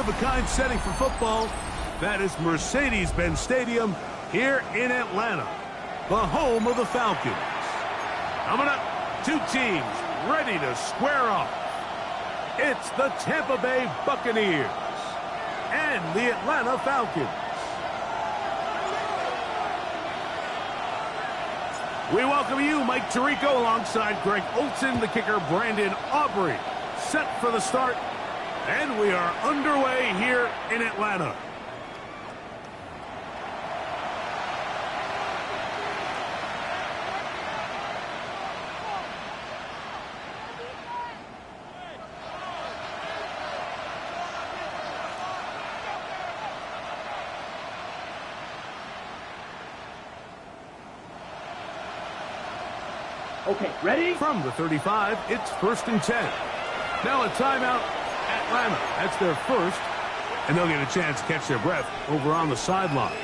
one-of-a-kind setting for football. That is Mercedes-Benz Stadium here in Atlanta, the home of the Falcons. Coming up, two teams ready to square off. It's the Tampa Bay Buccaneers and the Atlanta Falcons. We welcome you, Mike Tirico, alongside Greg Olsen, the kicker, Brandon Aubrey. Set for the start, and we are underway here in Atlanta. Okay, ready? From the 35, it's 1st and 10. Now a timeout, Atlanta. That's their first, and they'll get a chance to catch their breath over on the sideline.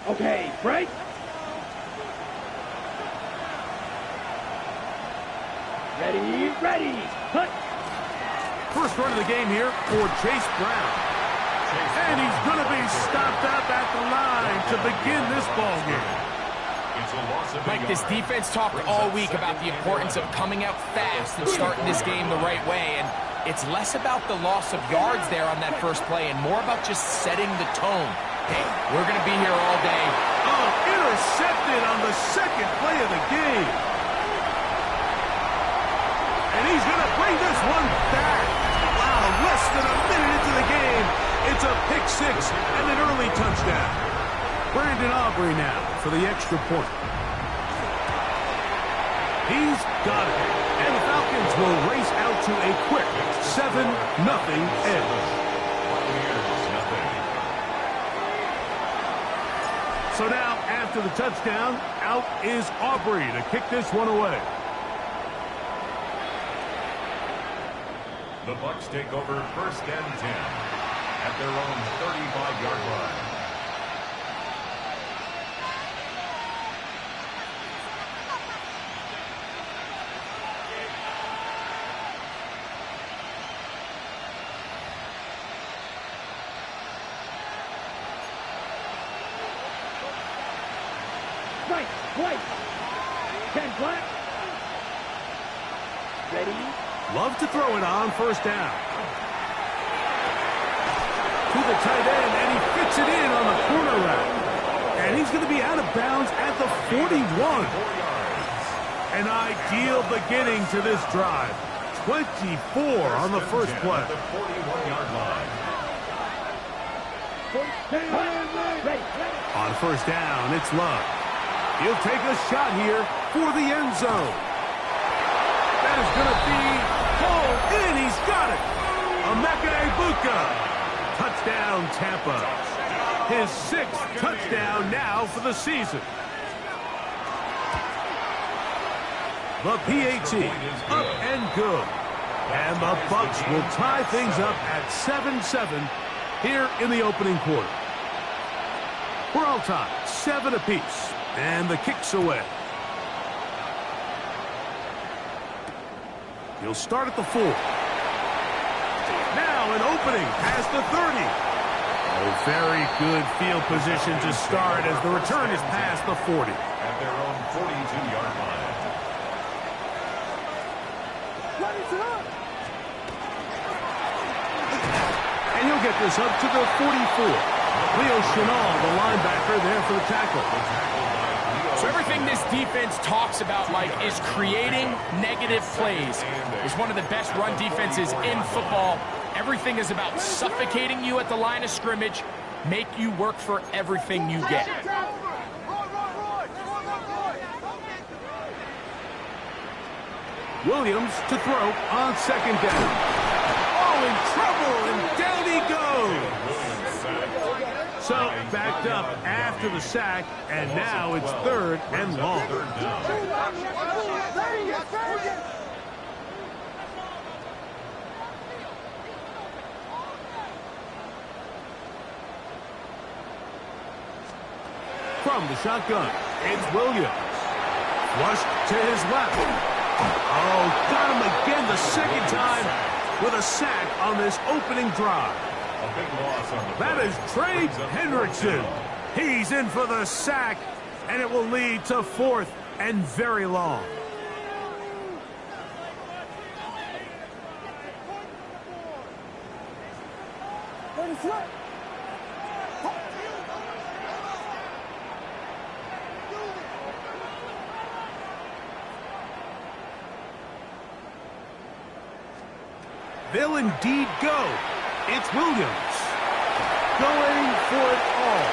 Okay, break. Ready, cut. First run of the game here for Chase Brown. And he's going to be stopped up at the line to begin this ball game. Mike, this defense talked all week about the importance of coming out fast and starting this game the right way. And it's less about the loss of yards there on that first play and more about just setting the tone. Hey, we're going to be here all day. Oh, intercepted on the second play of the game. And he's going to bring this one back. Wow, less than a minute into the game. It's a pick six and an early touchdown. Brandon Aubrey now for the extra point. He's got it. And the Falcons will race out to a quick 7-0 edge. So now, after the touchdown, out is Aubrey to kick this one away. The Bucs take over 1st and 10 at their own 35-yard line. Right, 10 black. Ready. Love to throw it on 1st down. To the tight end, and he fits it in on the corner route. And he's going to be out of bounds at the 41. An ideal beginning to this drive. 24 on the first play. The 41-yard line. On 1st down, it's Love. He'll take a shot here for the end zone. That is going to be pulled in. He's got it. Emeka Egbuka. Touchdown, Tampa. His 6th touchdown now for the season. The PAT up and good. And the Bucs will tie things up at 7-7 here in the opening quarter. We're all tied, 7 apiece. And the kick's away. He'll start at the 4. Now an opening past the 30. Oh, very good field position to start as the return is past the 40. At their own 42-yard line. And he'll get this up to the 44. Leo Chenal, the linebacker, there for the tackle. So everything this defense talks about, Mike, is creating negative plays. It's one of the best run defenses in football. Everything is about suffocating you at the line of scrimmage, make you work for everything you get. Williams to throw on 2nd down. Oh, in trouble, and down he goes. So, backed up after the sack, and now it's 3rd and long. From the shotgun, it's Williams. Flushed to his left. Oh, got him again, the with a sack on this opening drive. A big loss on the That play. is Trey Brings up Hendrickson. He's in for the sack, and it will lead to 4th and very long. They'll indeed go. It's Williams going for it all.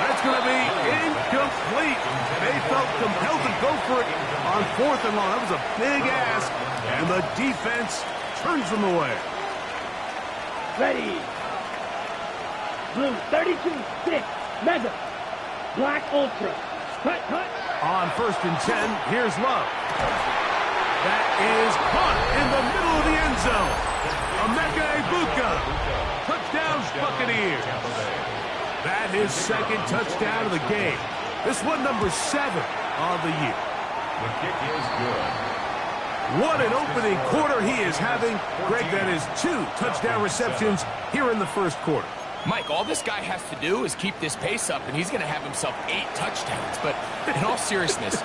That's going to be incomplete. They felt compelled to go for it on 4th and long. That was a big ask, and the defense turns them away. Ready. Blue 32-6. Mega. Black Ultra. Cut, cut. On 1st and 10, here's Love. That is caught in the middle of the end zone. Emeka Egbuka. Touchdown, Buccaneers. That is 2nd touchdown of the game. This one number 7 of the year. The kick is good. What an opening quarter he is having. Greg, that is 2 touchdown receptions here in the first quarter. Mike, all this guy has to do is keep this pace up, and he's going to have himself 8 touchdowns. But in all seriousness,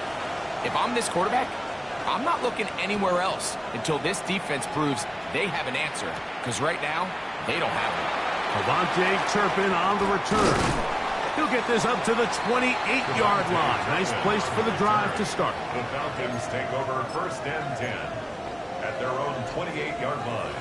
if I'm this quarterback, I'm not looking anywhere else until this defense proves they have an answer. Because right now, they don't have one. Avante Turpin on the return. He'll get this up to the 28-yard line. Nice place for the drive to start. The Falcons take over 1st and 10 at their own 28-yard line.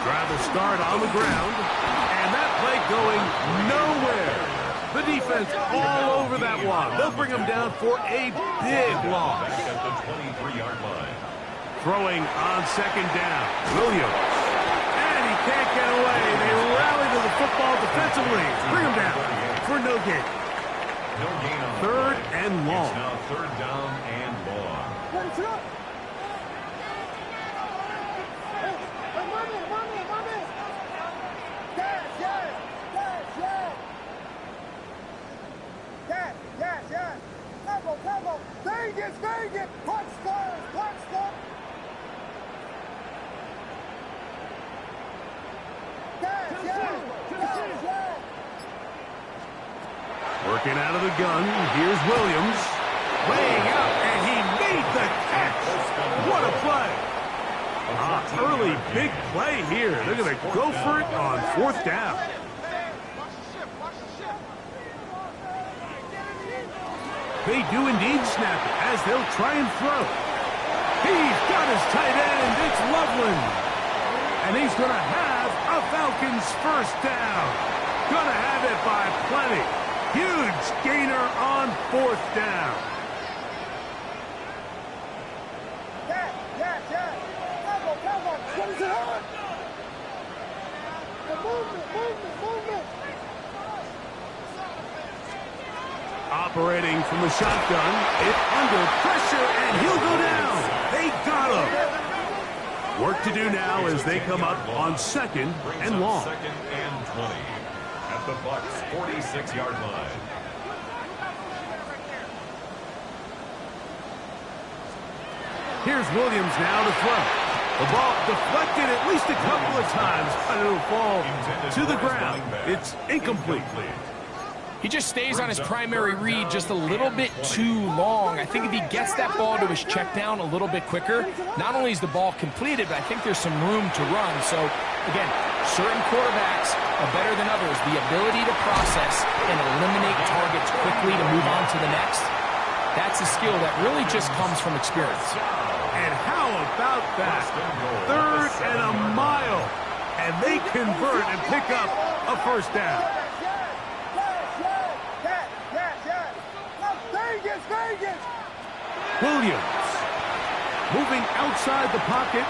Drive will start on the ground, and that play going nowhere. The defense all over that one. They'll bring him down for a big loss. At the 23-yard line. Throwing on 2nd down, Williams. And he can't get away. They rally to the football defensively. Bring him down for no gain. No gain on the 3rd play. and long. It's now 3rd down and long. Vegas, punch stars, punch stars. Working out of the gun, here's Williams. Laying out, and he made the catch. What a play. Early big play here. They're going to go for it on 4th down. They do indeed snap it as they'll try and throw. He's got his tight end. It's Loveland. And he's going to have a Falcons 1st down. Going to have it by plenty. Huge gainer on 4th down. Operating from the shotgun, it's under pressure, and he'll go down. They got him. Work to do now as they come up on 2nd and long. 2nd and 20 at the Bucs' 46-yard line. Here's Williams now to throw. The ball deflected at least a couple of times, but it'll fall to the ground. It's incomplete. He just stays on his primary read just a little bit too long. I think if he gets that ball to his check down a little bit quicker, not only is the ball completed, but I think there's some room to run. So, again, certain quarterbacks are better than others. The ability to process and eliminate targets quickly to move on to the next, that's a skill that really just comes from experience. And how about that? 3rd and a mile. And they convert and pick up a 1st down. Vegas. Williams moving outside the pocket.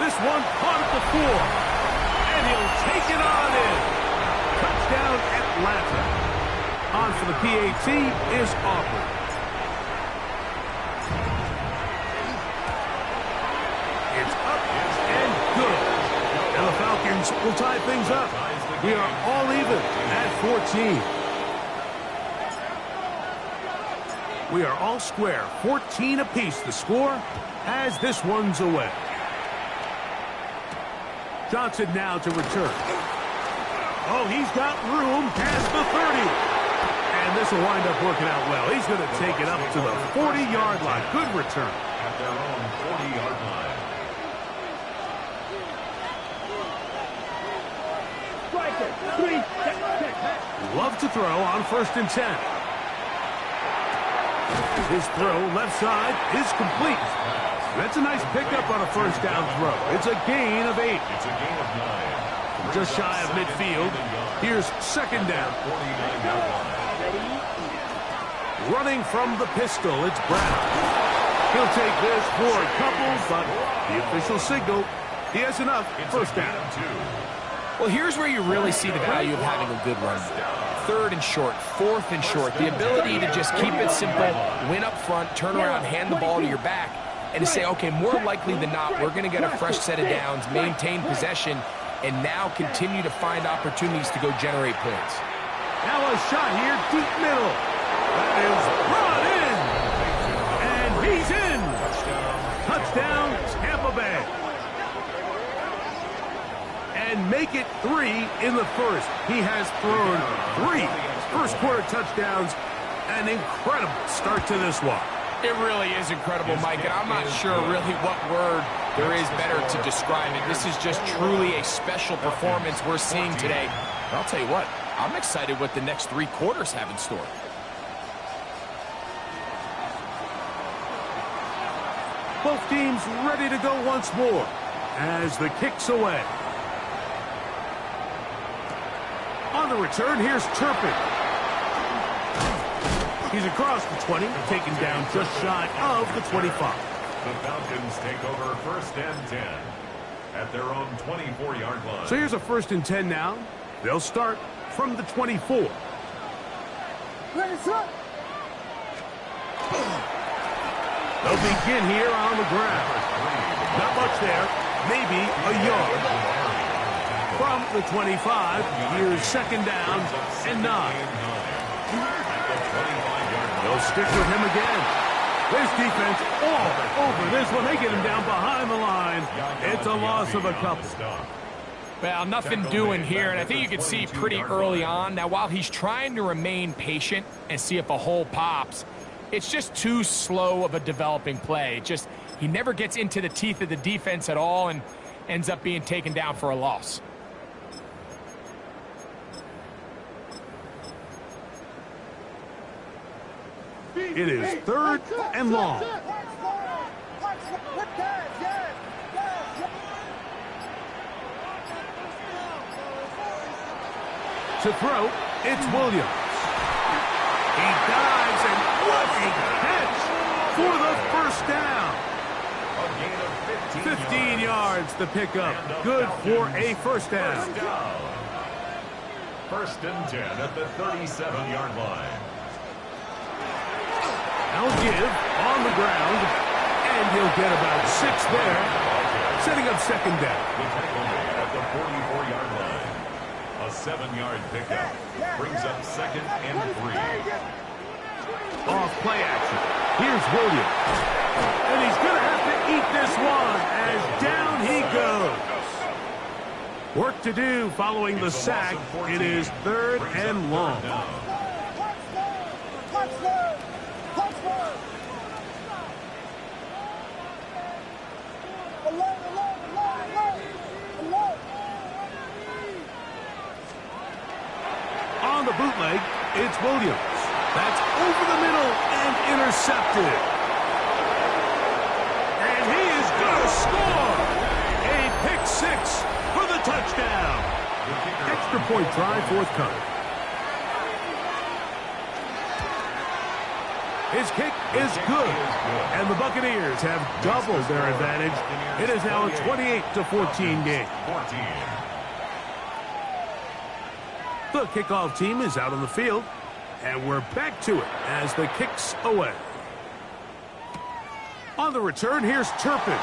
This one caught at the 4. And he'll take it on in. Touchdown, Atlanta. On for the PAT is Auburn. It's up and good. distance will tie things up. We are all even at 14. We are all square, 14 apiece. The score as this one's away. Johnson now to return. Oh, he's got room past the 30. And this will wind up working out well. He's going to take it up to the 40-yard line. Good return. At their own 40-yard line. Striker, 3, Love to throw on 1st and 10. His throw left side is complete. That's a nice pickup on a 1st down throw. It's a gain of 8. It's a gain of 9. Just shy of midfield. Here's 2nd down. 49-yard line. Running from the pistol, it's Brown. He'll take this for a couple, but the official signal, he has enough. 1st down. Well, here's where you really see the value of having a good run. 3rd and short, 4th and short. The ability to just keep it simple, win up front, turn around, hand the ball to your back, and to say, okay, more likely than not, we're going to get a fresh set of downs, maintain possession, and now continue to find opportunities to go generate points. Now a shot here, deep middle. That is brought in. And he's in. Touchdown, Tampa Bay. And make it 3 in the 1st. He has thrown 3 first-quarter touchdowns. An incredible start to this one. It really is incredible, Mike, and I'm not sure really what word there is better to describe it. This is just truly a special performance we're seeing today. And I'll tell you what, I'm excited what the next 3 quarters have in store. Both teams ready to go once more as the kick's away. On the return, here's Turpin. He's across the 20, taken down just shy of the 25. The Falcons take over 1st and 10 at their own 24-yard line. So here's a 1st and 10 now. They'll start from the 24. Ready, set. They'll begin here on the ground. Not much there, maybe a yard. From the 25, here's 2nd down and 9. They'll stick with him again. This defense all over this one. They get him down behind the line. It's a loss of a couple. Well, nothing doing here, and I think you can see pretty early on. Now, while he's trying to remain patient and see if a hole pops, it's just too slow of a developing play. He never gets into the teeth of the defense at all and ends up being taken down for a loss. It is 3rd and long. To throw, it's Williams. He dives, and what a catch for the 1st down. A gain of 15 yards to pick up. Good for a 1st down. 1st and 10 at the 37-yard line. Now give on the ground, and he'll get about 6 there, setting up 2nd down. The tackle made at the 44-yard line. A 7-yard pickup brings up 2nd and 3. Off play action. Here's Williams. And he's going to have to eat this one as down he goes. Work to do following the sack. It is 3rd and long. On the bootleg, it's Williams. That's over the middle and intercepted. And he is going to score. A pick 6 for the touchdown. Extra point try forthcoming. His kick is good. And the Buccaneers have doubled their advantage. It is now a 28-14 game. The kickoff team is out on the field, and we're back to it as the kick's away. On the return, here's Turpin.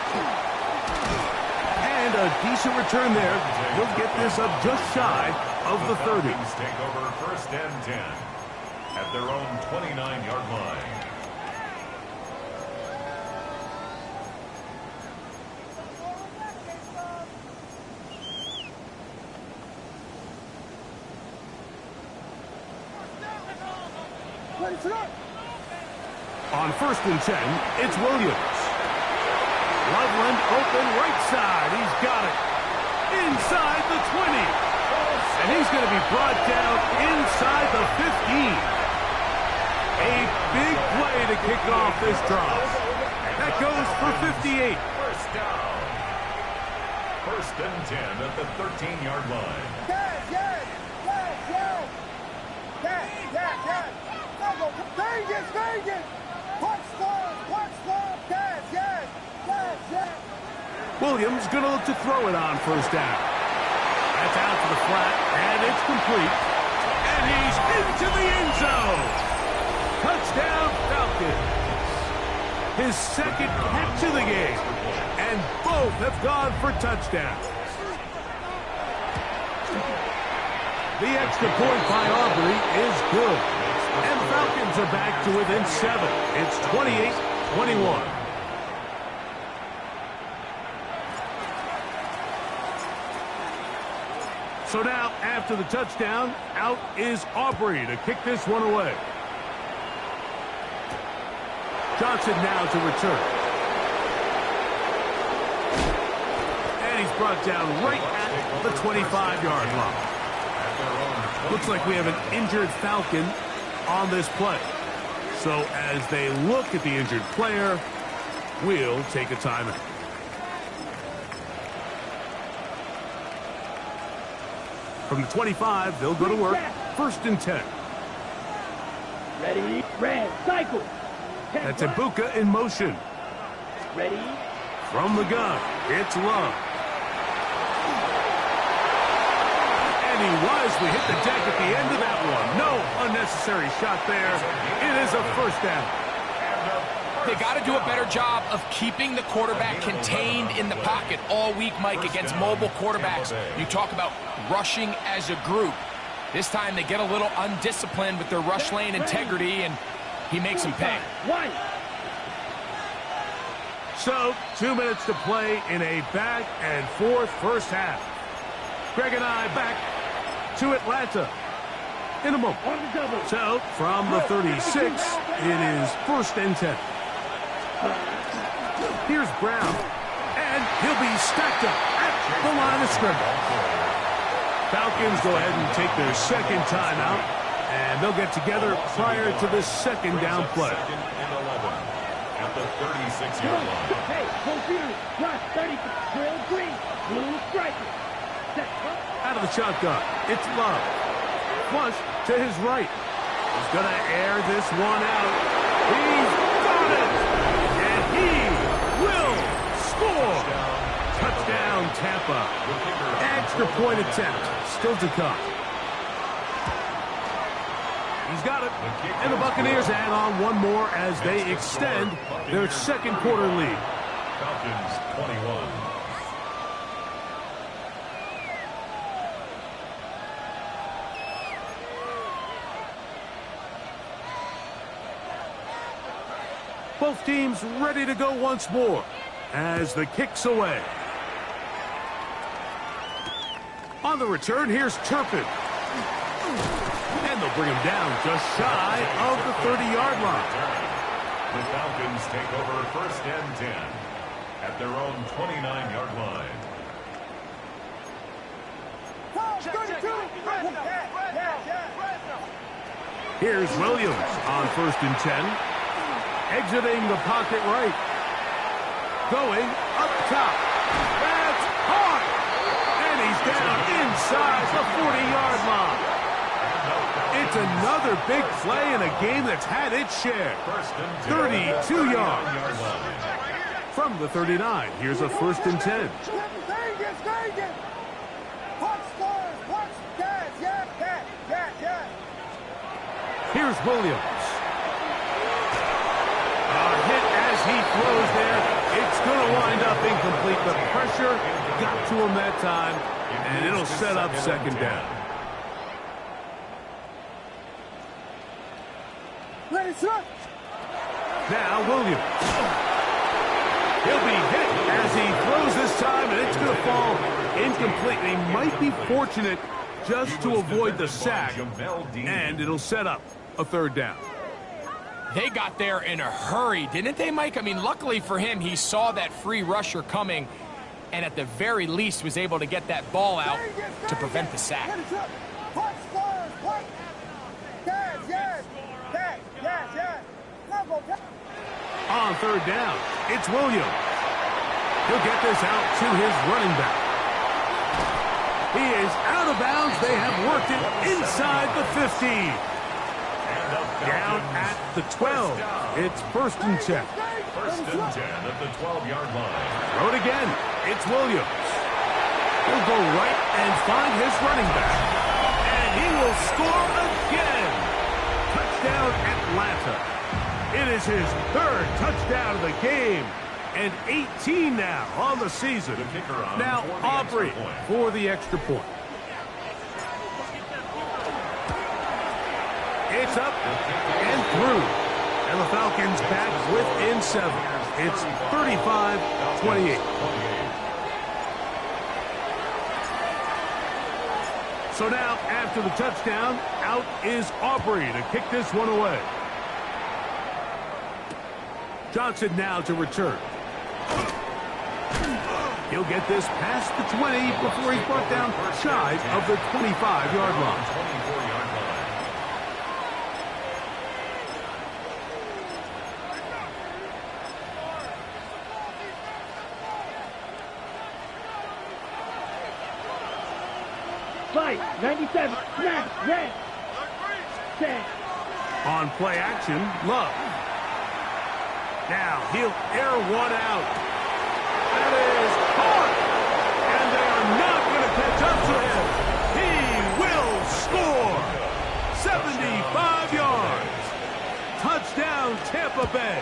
And a a decent return there. He'll get this up just shy of the 30. Falcons take over first and 10 at their own 29-yard line. Ready, set. On first and 10, it's Williams. Loveland open right side. He's got it. Inside the 20. And he's going to be brought down inside the 15. A big play to kick off this drive. That goes for 58. First down. First and 10 at the 13-yard line. Yes. Vegas. Touchdown. Yes. Williams going to look to throw it on first down. That's out to the flat, and it's complete. And he's into the end zone. Touchdown, Falcons. His second catch of the game. And both have gone for touchdowns. The extra point by Aubrey is good. And Falcons are back to within 7. It's 28-21. So now, after the touchdown, out is Aubrey to kick this one away. Johnson now to return. And he's brought down right at the 25-yard line. Looks like we have an injured Falcon on this play. So as they look at the injured player, we'll take a timeout. From the 25, they'll go to work. First and 10. Ready, red, cycle. That's Ibuka in motion. Ready. From the gun, it's Love. And he wisely hit the deck at the end of that one. No unnecessary shot there. It is a first down. They got to do a better job of keeping the quarterback contained in the pocket all week, Mike, against mobile quarterbacks. You talk about rushing as a group. This time they get a little undisciplined with their rush lane integrity, and he makes them pay. So, 2 minutes to play in a back-and-forth first half. Greg and I back to Atlanta in a moment. So, from the 36, it is first and 10. Here's Brown, and he'll be stacked up at the line of scrimmage. Falcons go ahead and take their second timeout, and they'll get together prior to the second down play. Second and 11 at the 36-yard line. Hey, computer, rush 30, drill green, blue striker. Out of the shotgun, it's Love. Flush to his right. He's going to air this one out. He's got it! And he will score! Touchdown, Tampa. Extra point attempt still to come. He's got it. And the Buccaneers add on one more as they extend their second quarter lead. Falcons 21. Both teams ready to go once more as the kick's away. On the return, here's Turpin. And they'll bring him down just shy of the 30-yard line. The Falcons take over first and 10 at their own 29-yard line. Here's Williams on first and 10. Exiting the pocket right. Going up top. That's hard. And he's down inside the 40-yard line. It's another big play in a game that's had its share. 32 yards. From the 39, here's a first and 10. Here's Williams. A hit as he throws there. It's going to wind up incomplete. The pressure got to him that time, and it'll set up second down. Ready, set. Now Williams. He'll be hit as he throws this time, and it's going to fall incomplete. And he might be fortunate just to avoid the sack, and it'll set up a third down. They got there in a hurry, didn't they, Mike? I mean, luckily for him, he saw that free rusher coming, and at the very least was able to get that ball out to prevent the sack. On third down, it's Williams. He'll get this out to his running back. He is out of bounds. They have worked it inside the 15. Down at the 12. It's first and 10. First and 10 at the 12-yard line. Throw it again. It's Williams. He'll go right and find his running back. And he will score again. Touchdown, Atlanta. It is his third touchdown of the game. And 18 now on the season. Now Aubrey for the extra point. It's up and through. And the Falcons back within 7. It's 35-28. So now, after the touchdown, out is Aubrey to kick this one away. Johnson now to return. He'll get this past the 20 before he's brought down shy of the 25-yard line. 24-yard line. Fight, 97, snap, red. Set. On play action, Love. Now he'll air one out. That is caught. And they are not going to catch up to him. He will score. 75 yards. Touchdown, Tampa Bay.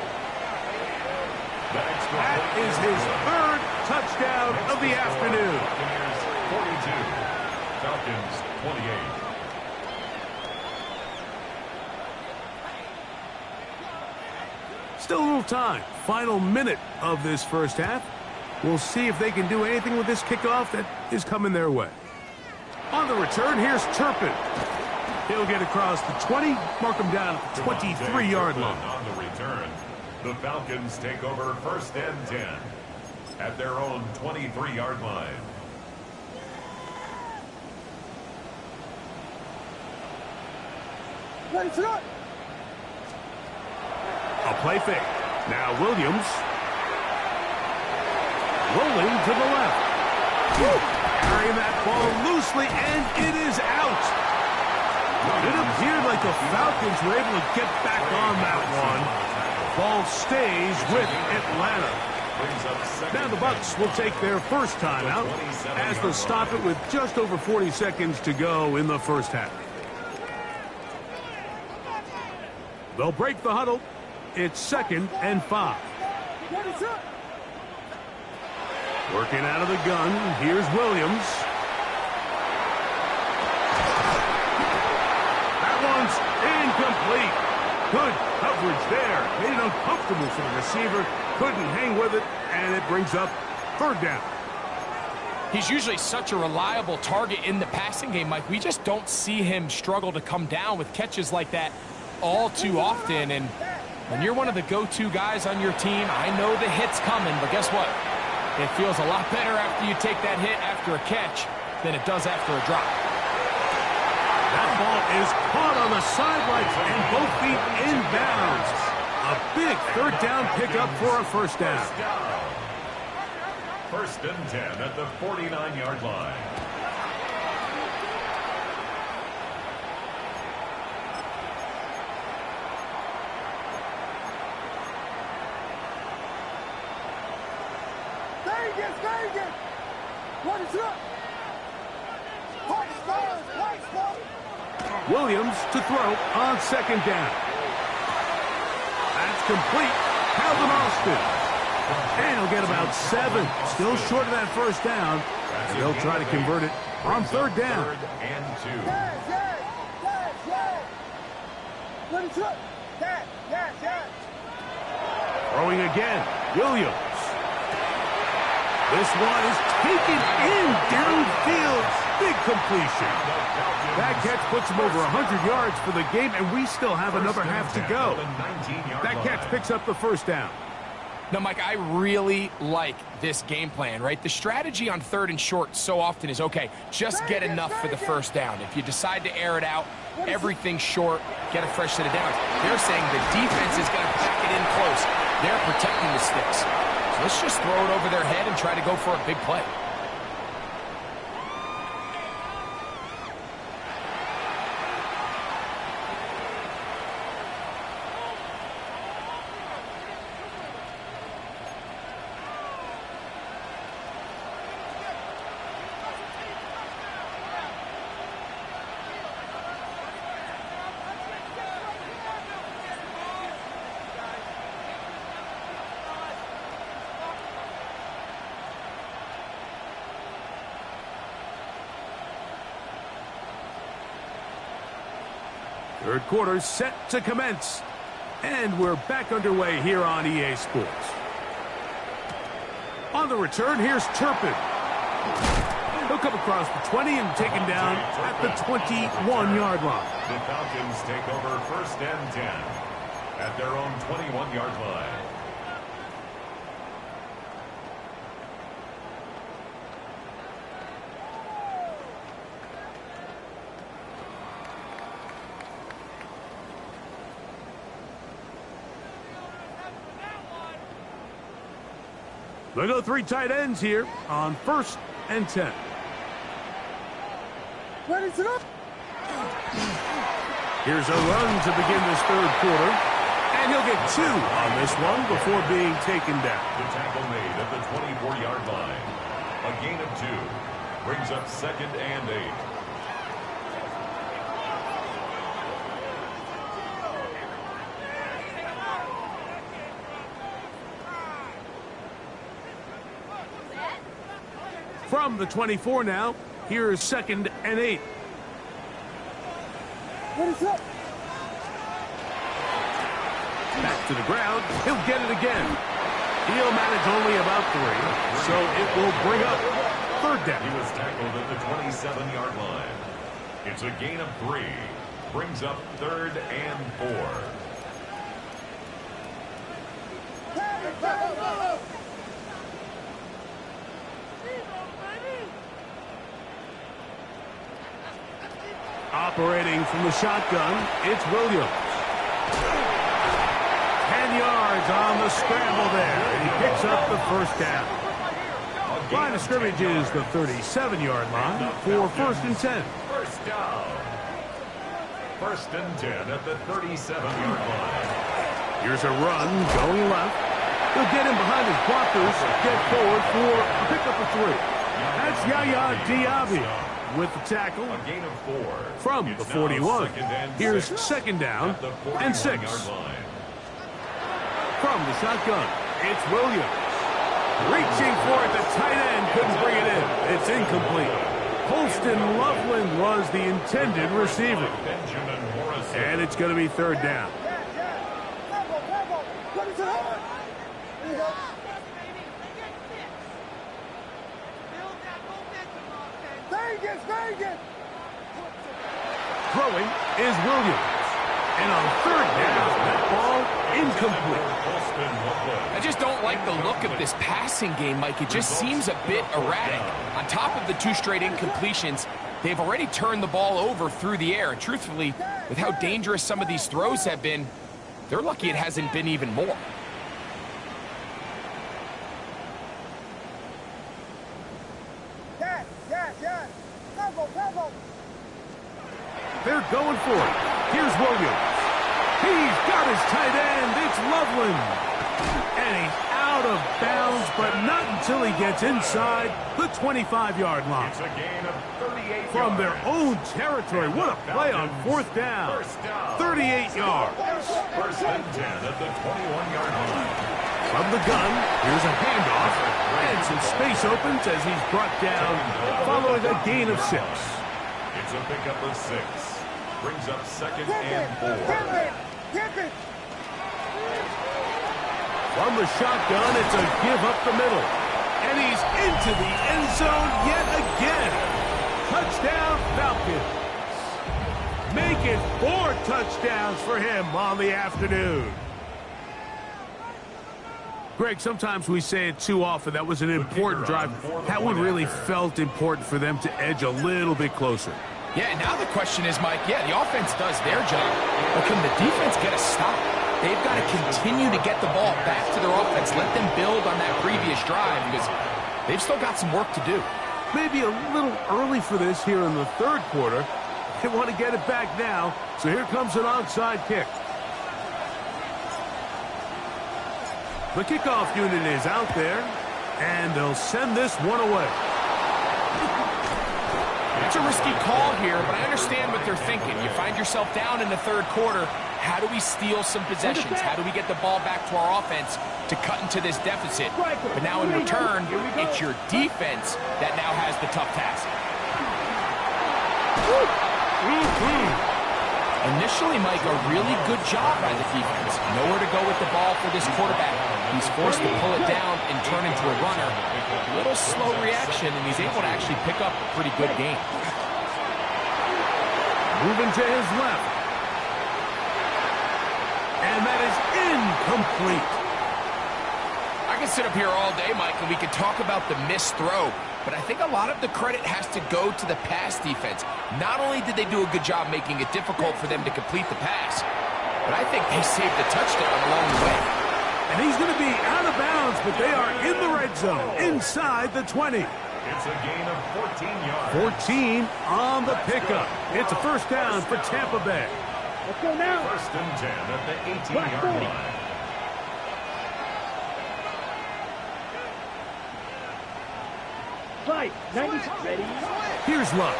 That is his third touchdown of the afternoon. 42. Falcons 28. Still a little time. Final minute of this first half. We'll see if they can do anything with this kickoff that is coming their way. On the return, here's Turpin. He'll get across the 20, mark him down at the 23-yard line. On the return, the Falcons take over first and 10 at their own 23-yard line. Ready, set. A play fake. Now Williams. Rolling to the left. Carrying that ball loosely, and it is out. It appeared like the Falcons were able to get back on that one. Ball stays with Atlanta. Now the Bucs will take their first timeout as they stop it with just over 40 seconds to go in the first half. They'll break the huddle. It's 2nd and 5. Working out of the gun. Here's Williams. That one's incomplete. Good coverage there. Made it uncomfortable for the receiver. Couldn't hang with it, and it brings up third down. He's usually such a reliable target in the passing game, Mike. We just don't see him struggle to come down with catches like that all too often. And when you're one of the go-to guys on your team, I know the hit's coming, but guess what? It feels a lot better after you take that hit after a catch than it does after a drop. That ball is caught on the sidelines and both feet inbounds. A big third down pickup for a first down. First and 10 at the 49-yard line. Vegas! What is up? Williams to throw on second down. That's complete. Calvin Austin. And he'll get about 7. Still short of that first down. And they'll try to convert it on third down. Third and 2. Let it run. Throwing again. Williams. This one is taken in downfield. Big completion. That catch puts him over 100 yards for the game, and we still have another half to go. That catch picks up the first down. Now, Mike, I really like this game plan, right? The strategy on third and short so often is, okay, just get enough for the first down. If you decide to air it out, everything short, get a fresh set of downs. They're saying the defense is going to pack it in close. They're protecting the sticks. So let's just throw it over their head and try to go for a big play. Third quarter set to commence. And we're back underway here on EA Sports. On the return, here's Turpin. He'll come across the 20 and taken down at the 21-yard line. The Falcons take over first and 10 at their own 21-yard line. They go 3 tight ends here on first and 10. Let it run. Here's a run to begin this third quarter. And he'll get 2 on this one before being taken down. The tackle made at the 24-yard line. A gain of 2 brings up second and 8. From the 24 now, here's second and 8. Let it run. Back to the ground. He'll get it again. He'll manage only about 3, so it will bring up third He down. was tackled at the 27-yard line. It's a gain of 3. Brings up third and 4. Operating from the shotgun, it's Williams. 10 yards on the scramble there, and he picks up the first down. Line of scrimmage is the 37-yard line for first and 10. First down. First and 10 at the 37-yard line. Here's a run going left. He'll get in behind his blockers, get forward for a pickup of 3. That's Yaya Diaby with the tackle. A gain of 4. From It's the now 41. second and Here's 6 second down at the and 6. 41-yard line. From the shotgun, it's Williams. Reaching for it, the tight end couldn't bring it in. It's incomplete. Holston Loveland was the intended receiver. Benjamin Morrison. And it's going to be third down. Let it run. Vegas. Throwing is Williams. And on third down, that ball incomplete. I just don't like the look of this passing game, Mike. It just seems a bit erratic. On top of the 2 straight incompletions, they've already turned the ball over through the air. And truthfully, with how dangerous some of these throws have been, they're lucky it hasn't been even more. They're going for it. Here's Williams. He's got his tight end. It's Loveland. And he's out of bounds, but not until he gets inside the 25-yard line. It's a gain of 38 From their yards. own territory. What a play on fourth down. 38 yards. First and 10 at the 21-yard line. From the gun, here's a handoff, and some space opens as he's brought down following a gain of 6. It's a pickup of 6. Brings up second and 4. Tip it. From the shotgun, it's a give up the middle. And he's into the end zone yet again. Touchdown, Falcons. Make it 4 touchdowns for him on the afternoon. Greg, sometimes we say it too often. That was an important drive. That one really felt important for them to edge a little bit closer. Yeah, now the question is, Mike, the offense does their job, but can the defense get a stop? They've got to continue to get the ball back to their offense. Let them build on that previous drive because they've still got some work to do. Maybe a little early for this here in the third quarter. They want to get it back now, so here comes an onside kick. The kickoff unit is out there, and they'll send this one away. It's a risky call here, but I understand what they're thinking. You find yourself down in the third quarter. How do we steal some possessions? How do we get the ball back to our offense to cut into this deficit? But now in return, it's your defense that now has the tough task. Initially, Mike, a really good job by the defense. Nowhere to go with the ball for this quarterback. He's forced to pull it down and turn into a runner. A little slow reaction, and he's able to actually pick up a pretty good game. Moving to his left. And that is incomplete. I can sit up here all day, Mike, and we can talk about the missed throw. But I think a lot of the credit has to go to the pass defense. Not only did they do a good job making it difficult for them to complete the pass, but I think they saved the touchdown along the way. And he's going to be out of bounds, but they are in the red zone, inside the 20. It's a gain of 14 yards. 14 on the pickup. It's a first down for Tampa Bay. Let's go now. First and 10 at the 18-yard line. Slide. 90. Ready. Here's Luck.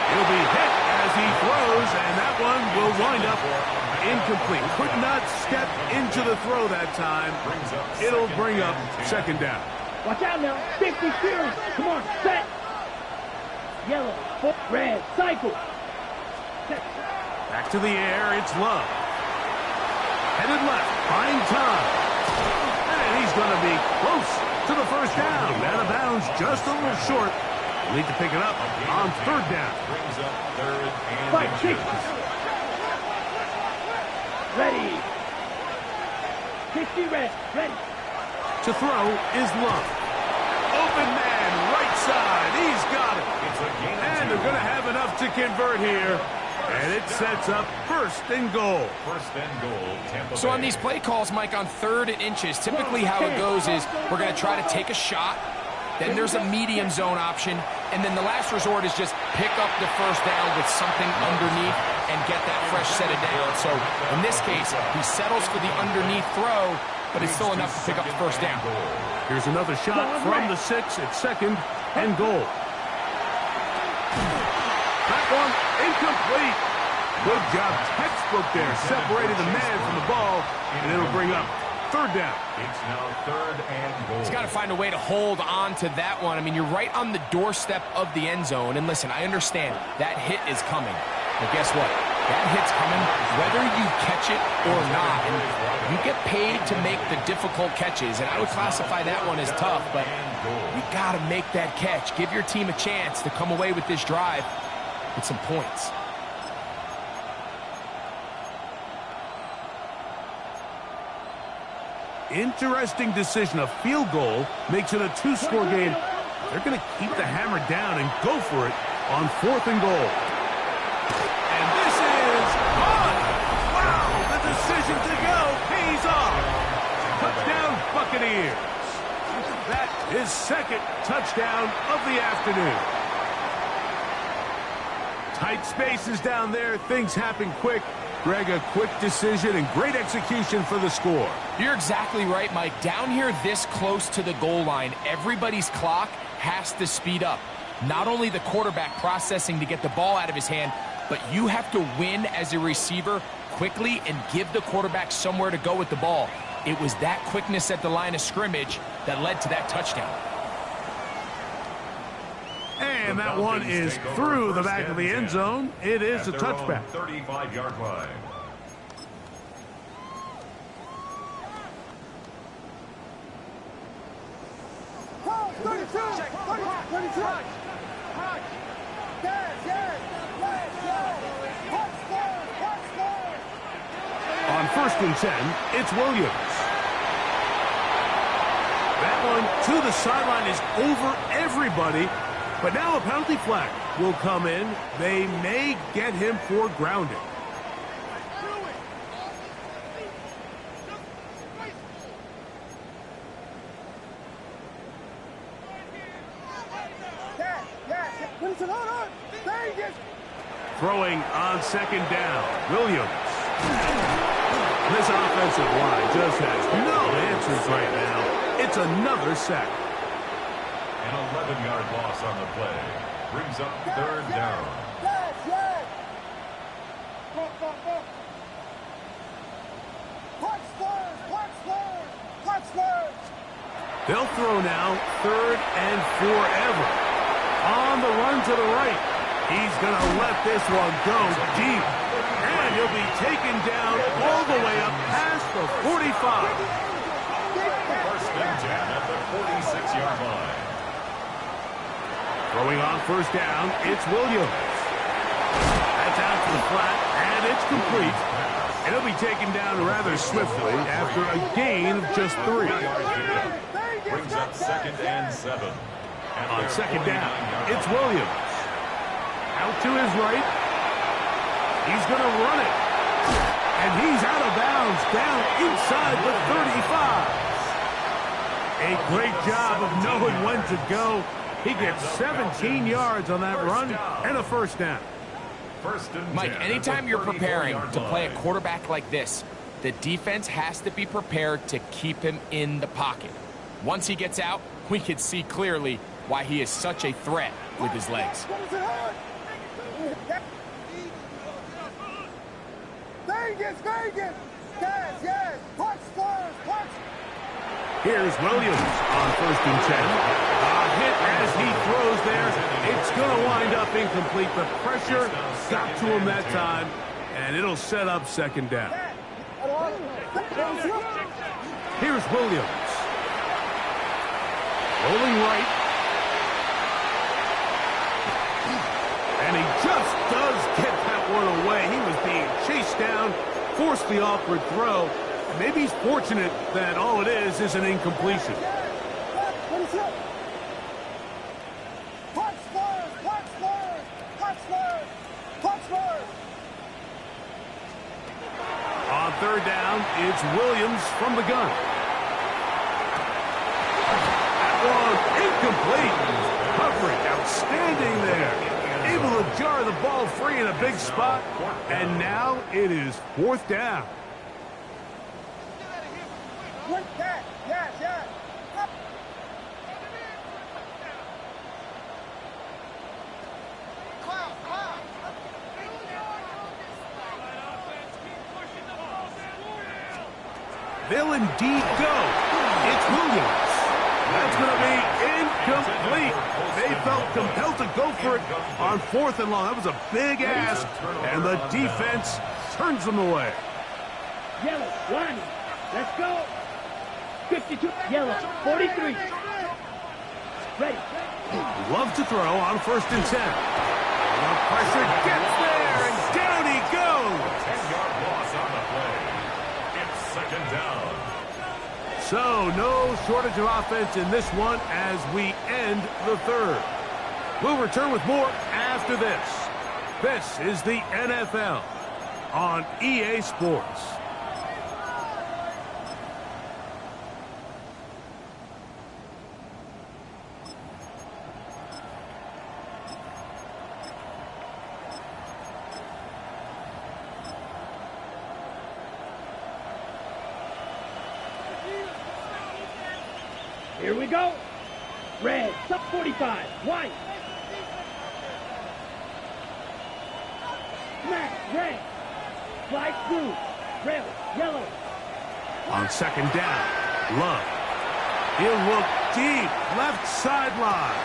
He'll be hit as he throws, and that one will wind up incomplete. Could not step into the throw that time. It'll bring up second down. Watch out now. 50 series. Come on. Set. Yellow. Red. Cycle. Set. Back to the air. It's Love. Headed left. Buying time. And he's going to be close to the first down. Out of bounds just a little short. Need to pick it up on third down. Brings up third and 5, 6. Ready. 60 red. Ready. To throw is Love. Open man, right side. He's got it. it's a gain of And 2. they're going to have enough to convert here. And it sets up first and goal. First and goal, Tampa So Bay. on these play calls, Mike, on 3rd and inches, typically how it goes is we're going to try to take a shot. Then there's a medium zone option. And then the last resort is just pick up the first down with something underneath and get that fresh set of down. So in this case, he settles for the underneath throw, but it's still enough to pick up the first down. Here's another shot from the 6 at second and goal. That one incomplete. Good job. Textbook there. Separated the man from the ball, and it'll bring up third down. It's now third and goal. He's got to find a way to hold on to that one. I mean, you're right on the doorstep of the end zone. And listen, I understand that hit is coming. But guess what? That hit's coming whether you catch it or not. And you get paid to make the difficult catches. And I would classify that one as tough, but you got to make that catch. Give your team a chance to come away with this drive with some points. Interesting decision. A field goal makes it a 2-score game. They're going to keep the hammer down and go for it on 4th and goal. And this is on. Wow, the decision to go pays off. Touchdown, Buccaneers. That is second touchdown of the afternoon. Tight spaces down there. Things happen quick. Greg, a quick decision and great execution for the score. You're exactly right, Mike. Down here this close to the goal line, everybody's clock has to speed up. Not only the quarterback processing to get the ball out of his hand, but you have to win as a receiver quickly and give the quarterback somewhere to go with the ball. It was that quickness at the line of scrimmage that led to that touchdown. And that one is through the back of the end zone. It is a touchback. 35-yard line. On 1st and 10, it's Williams. That one to the sideline is over everybody. But now a penalty flag will come in. They may get him for grounding. Throwing on 2nd down, Williams. This offensive line just has no answers right now. It's another sack. An 11-yard loss on the play. Brings up 3rd down. They'll throw now 3rd and forever. On the run to the right. He's going to let this one go deep. And he'll be taken down all the way up past the 45. 1st and 10 at the 46-yard line. Throwing on 1st down, it's Williams. That's out to the flat, and it's complete. And he'll be taken down rather swiftly after a gain of just 3. Brings up 2nd and 7. On 2nd down, it's Williams. Out to his right. He's going to run it. And he's out of bounds down inside the 35. A great job of knowing when to go. He gets 17 yards on that run and a 1st down. Mike, anytime you're preparing to play a quarterback like this, the defense has to be prepared to keep him in the pocket. Once he gets out, we can see clearly why he is such a threat with his legs. Vegas! Yes! Punch scores! Punch! Here's Williams on 1st and 10. A hit as he throws there. It's going to wind up incomplete. The pressure got to him that time, and it'll set up 2nd down. Here's Williams. Rolling right. And he just does get that one away. He was being chased down, forced the awkward throw. Maybe he's fortunate that all it is an incompletion. On 3rd down, it's Williams from the gun. That one incomplete. Coverage outstanding there. Able to jar the ball free in a big spot. And now it is 4th down. Yes. They'll indeed go. It's Williams. That's going to be incomplete. They felt compelled to go for it on 4th and long. That was a big ask, and the defense turns them away. Yellow, line. Let's go. 52, yellow, 43. Ready. Love to throw on 1st and 10. The pressure gets there, and down he goes. 10-yard loss on the play. It's 2nd down. So, no shortage of offense in this one as we end the 3rd. We'll return with more after this. This is the NFL on EA Sports. Here we go. Red, sub 45, white. Smash, red. Slide through. Rail. Yellow. On second down, Love. He'll look deep, left sideline.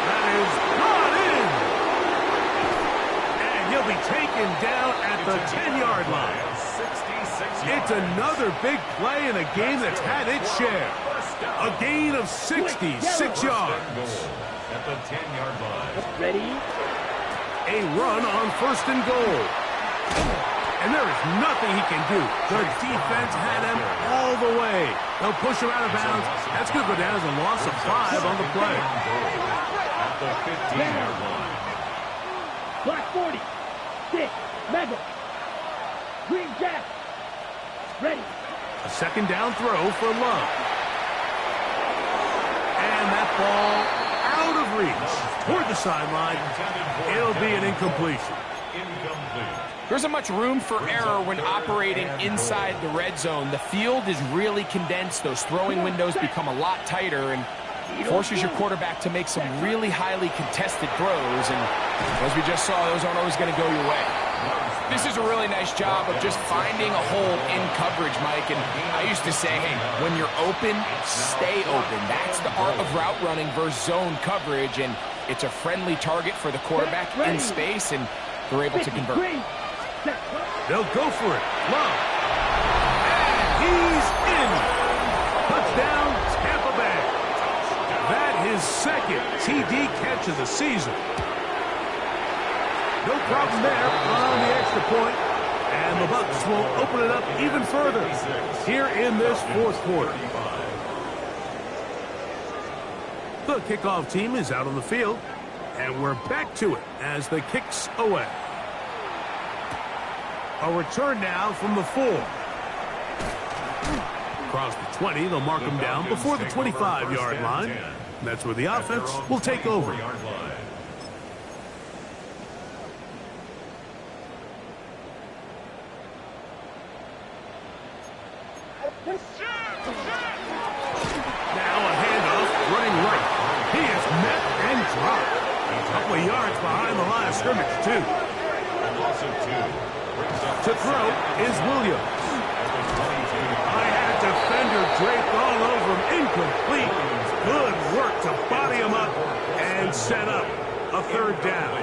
That is brought in. And he'll be taken down at the 10-yard line. It's another big play in a game that's had its share. A gain of 66 yards. At the 10-yard line. Ready? A run on first and goal. And there is nothing he can do. The defense had him all the way. They'll push him out of bounds. That's going to go down as a loss of 5 on the play. At the 15-yard line. Black 40. 6. Mega. Green Jack. Ready. A second down throw for Love. And that ball out of reach toward the sideline. It'll be an incompletion. Incomplete. There isn't much room for error when operating inside the red zone. The field is really condensed. Those throwing windows become a lot tighter and forces your quarterback to make some really highly contested throws. And as we just saw, those aren't always going to go your way. This is a really nice job of just finding a hole in coverage, Mike. And I used to say, hey, when you're open, stay open. That's the art of route running versus zone coverage. And it's a friendly target for the quarterback in space, and they're able to convert. They'll go for it. Love. And he's in. Touchdown, Tampa Bay. That is second TD catch of the season. No problem there on the extra point. And the Bucs will open it up even further here in this fourth quarter. The kickoff team is out on the field. And we're back to it as the kick's away. A return now from the 4. Across the 20, they'll mark him down before the 25-yard line. And that's where the offense will take over. Now a handoff, running right. He is met and dropped. A couple of yards behind the line of scrimmage, too. To throw is Williams. I had defender draped all over him. Incomplete. Good work to body him up and set up a third down.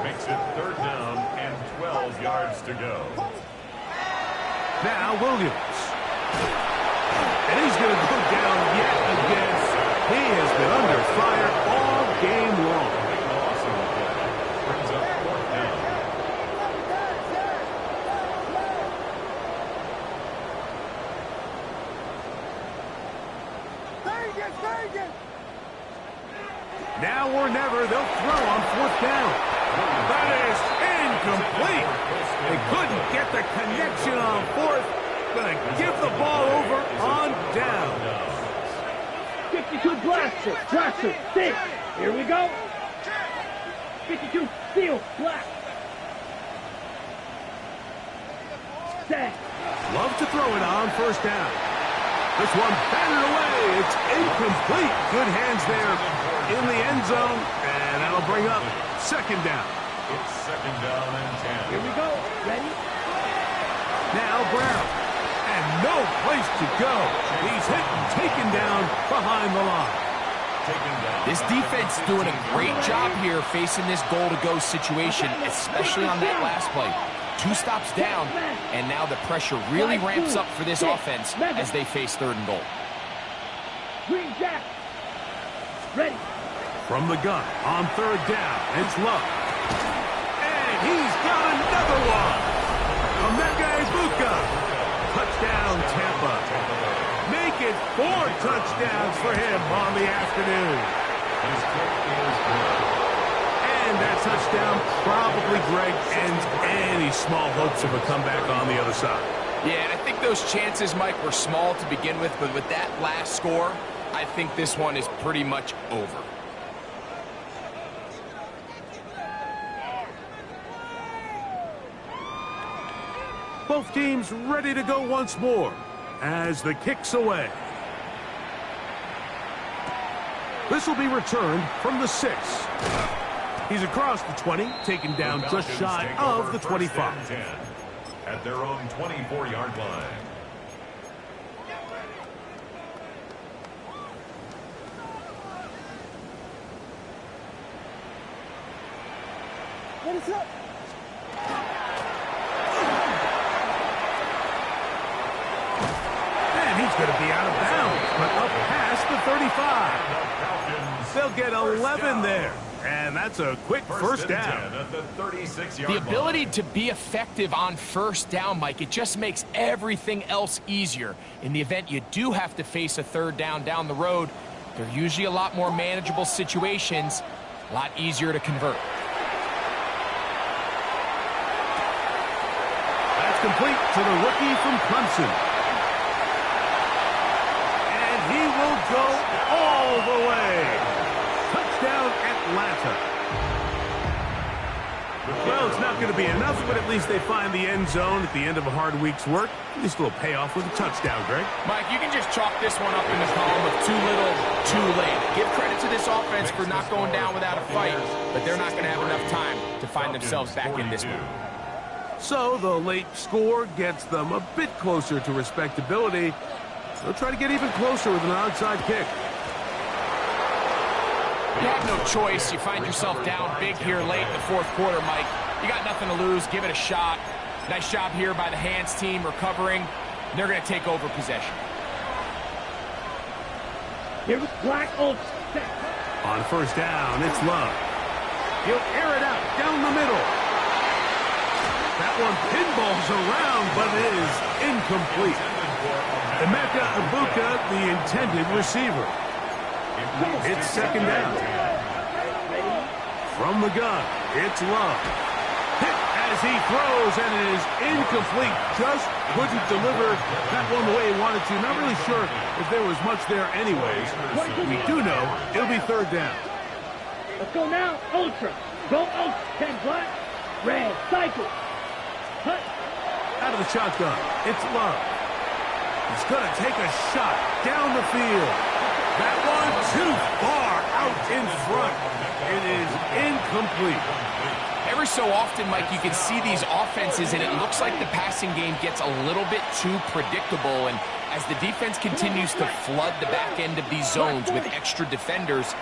Makes it third down and 12 yards to go. Now Williams. And he's going to go down yet again. He has been under fire all game long. Brings up fourth down. Now or never, they'll throw on fourth down. That is incomplete. They couldn't get the connection on fourth. Going to give the ball over on down. 52 blaster. Blaster. 6. Here we go. 52 steel. Black. Set. Love to throw it on first down. This one batted away. It's incomplete. Good hands there in the end zone. And that'll bring up second down. It's second down and 10. Here we go. Ready? Now Brown. And no place to go. He's hit and taken down behind the line. This defense is doing a great job here facing this goal-to-go situation, especially on that last play. 2 stops down, and now the pressure really ramps up for this offense as they face third and goal. Green Jack. Ready. From the gun on third down, it's Love. And he's got another one. Omega Ibuka. Touchdown, Tampa. Make it 4 touchdowns for him on the afternoon. His kick is good. And that touchdown probably, Greg, ends any small hopes of a comeback on the other side. Yeah, and I think those chances, Mike, were small to begin with, but with that last score, I think this one is pretty much over. Both teams ready to go once more as the kick's away. This will be returned from the 6. He's across the 20, taken down just shy of the 25. At their own 24-yard line. What is up? And he's going to be out of bounds, but up past the 35. They'll get 11 there. And that's a quick first down. At the 36-yard The ability to be effective on first down, Mike, it just makes everything else easier. In the event you do have to face a third down the road, they're usually a lot more manageable situations, a lot easier to convert. That's complete to the rookie from Clemson. And he will go all the way. Touchdown, Atlanta. Well, it's not going to be enough, but at least they find the end zone at the end of a hard week's work. At least a little payoff with a touchdown, Greg. Mike, you can just chalk this one up in the column of too little, too late. Give credit to this offense for not going down without a fight, but they're not going to have enough time to find themselves back in this one. So the late score gets them a bit closer to respectability. They'll try to get even closer with an onside kick. You have no choice. You find yourself down big here late in the fourth quarter, Mike. You got nothing to lose. Give it a shot. Nice job here by the hands team recovering. They're going to take over possession. Here's Black on first down, it's Love. He'll air it out down the middle. That one pinballs around, but it is incomplete. Emeka Ibuka, the intended receiver. It's second down. From the gun, it's Love. Hit as he throws, and it is incomplete. Just couldn't deliver that one the way he wanted to. Not really sure if there was much there anyways. We do know it'll be third down. Let's go now. Ultra. Go Ultra. 10 Black. Red. Cycle. Cut. Out of the shotgun, it's Love. He's going to take a shot down the field. That one too far out in front. It is incomplete. Every so often, Mike, you can see these offenses, and it looks like the passing game gets a little bit too predictable. And as the defense continues to flood the back end of these zones with extra defenders,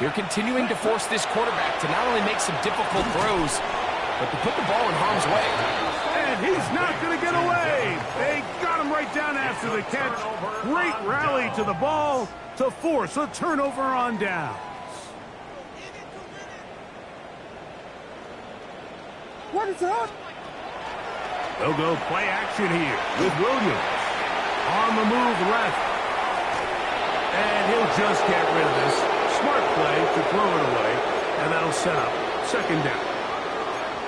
they're continuing to force this quarterback to not only make some difficult throws, but to put the ball in harm's way. And he's not going to get away. They got him right down after the catch. Great rally to the ball to force a turnover on downs. What is up? They'll go play action here with Williams. On the move left. And he'll just get rid of this. Smart play to throw it away. And that'll set up second down.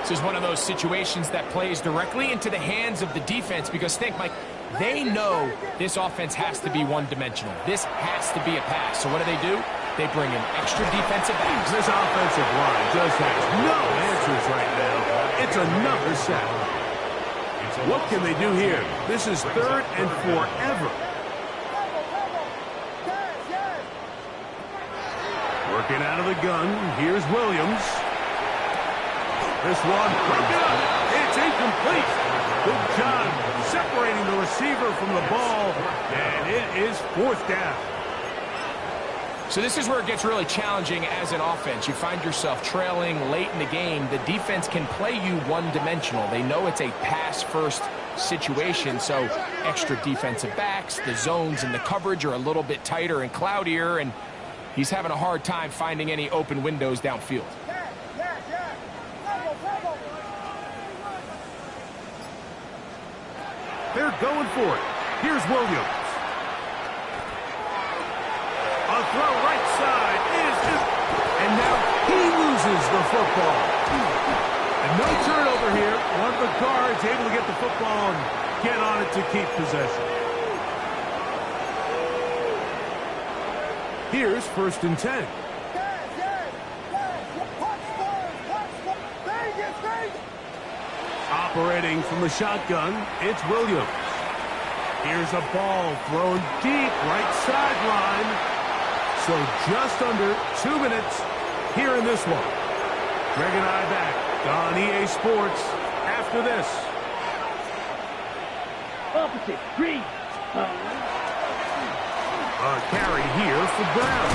This is one of those situations that plays directly into the hands of the defense because think, Mike, they know this offense has to be one-dimensional. This has to be a pass. So what do? They bring in extra defensive backs. This offensive line just has no answers right now. It's another sack. What can they do here? This is third and forever. Working out of the gun. Here's Williams. This one, it's incomplete. Good job separating the receiver from the ball, and it is fourth down. So this is where it gets really challenging as an offense. You find yourself trailing late in the game. The defense can play you one-dimensional. They know it's a pass-first situation, so extra defensive backs, the zones and the coverage are a little bit tighter and cloudier, and he's having a hard time finding any open windows downfield. They're going for it. Here's Williams. A throw right side is just... And now he loses the football. And no turnover here. One of the guards able to get the football and get on it to keep possession. Here's first and 10. Operating from the shotgun, it's Williams. Here's a ball thrown deep right sideline. So just under 2 minutes here in this one. Greg and I back on EA Sports after this. Opposite, green. A carry here for Brown.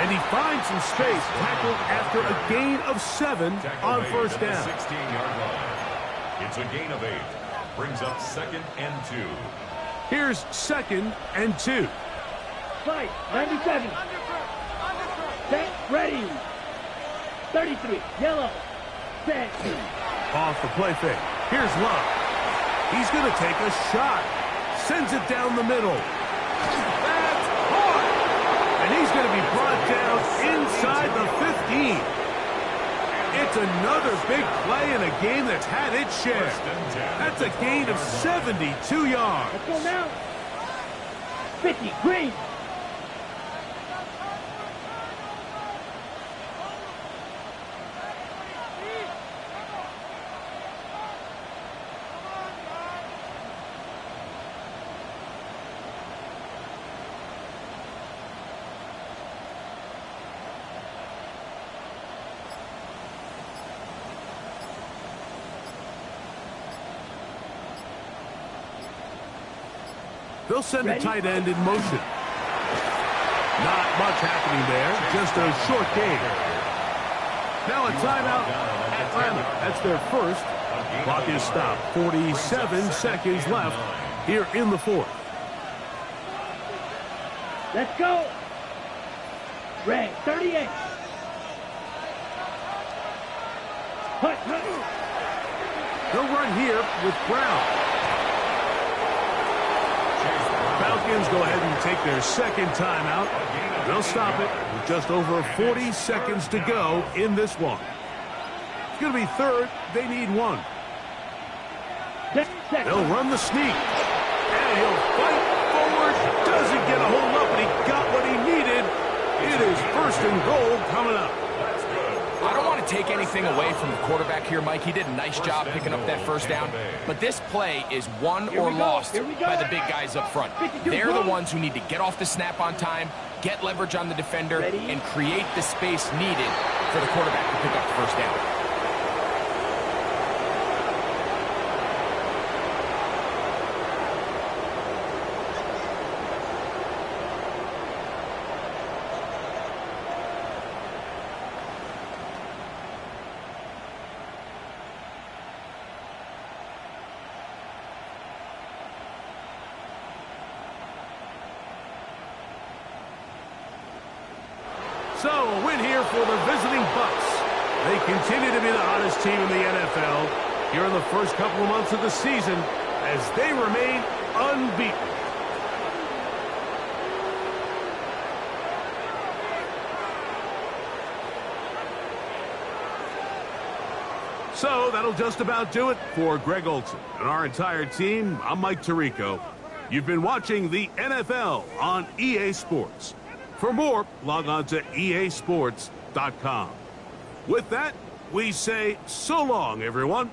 And he finds some space, tackled after a gain of 7 on first down. 16-yard line. It's a gain of 8. Brings up 2nd and 2. Here's 2nd and 2. Fight, 97. Set, ready. 33, yellow. Set. Off the play fake. Here's Love. He's going to take a shot. Sends it down the middle. That's hard. And he's going to be brought down inside the 15. It's another big play in a game that's had its share. That's a gain of 72 yards. Let's go now. 50, green. They'll send a tight end in motion. Not much happening there, just a short gain. Now a timeout, Atlanta. That's their first. Clock is stopped. 47 seconds left here in the fourth. Let's go. Red, 38. Hut, hut. They'll run here with Brown. Falcons go ahead and take their second timeout. They'll stop it with just over 40 seconds to go in this one. It's going to be third. They need 1. They'll run the sneak. And he'll fight forward. Doesn't get a hold up, but he got what he needed. It is first and goal coming up. I don't want to take anything away from the quarterback here, Mike. He did a nice job picking up that first down. But this play is won or lost by the big guys up front. They're the ones who need to get off the snap on time, get leverage on the defender, and create the space needed for the quarterback to pick up the first down. So, a win here for the visiting Bucs. They continue to be the hottest team in the NFL here in the first couple of months of the season as they remain unbeaten. So, that'll just about do it for Greg Olson and our entire team. I'm Mike Tirico. You've been watching the NFL on EA Sports. For more, log on to easports.com. With that, we say so long, everyone.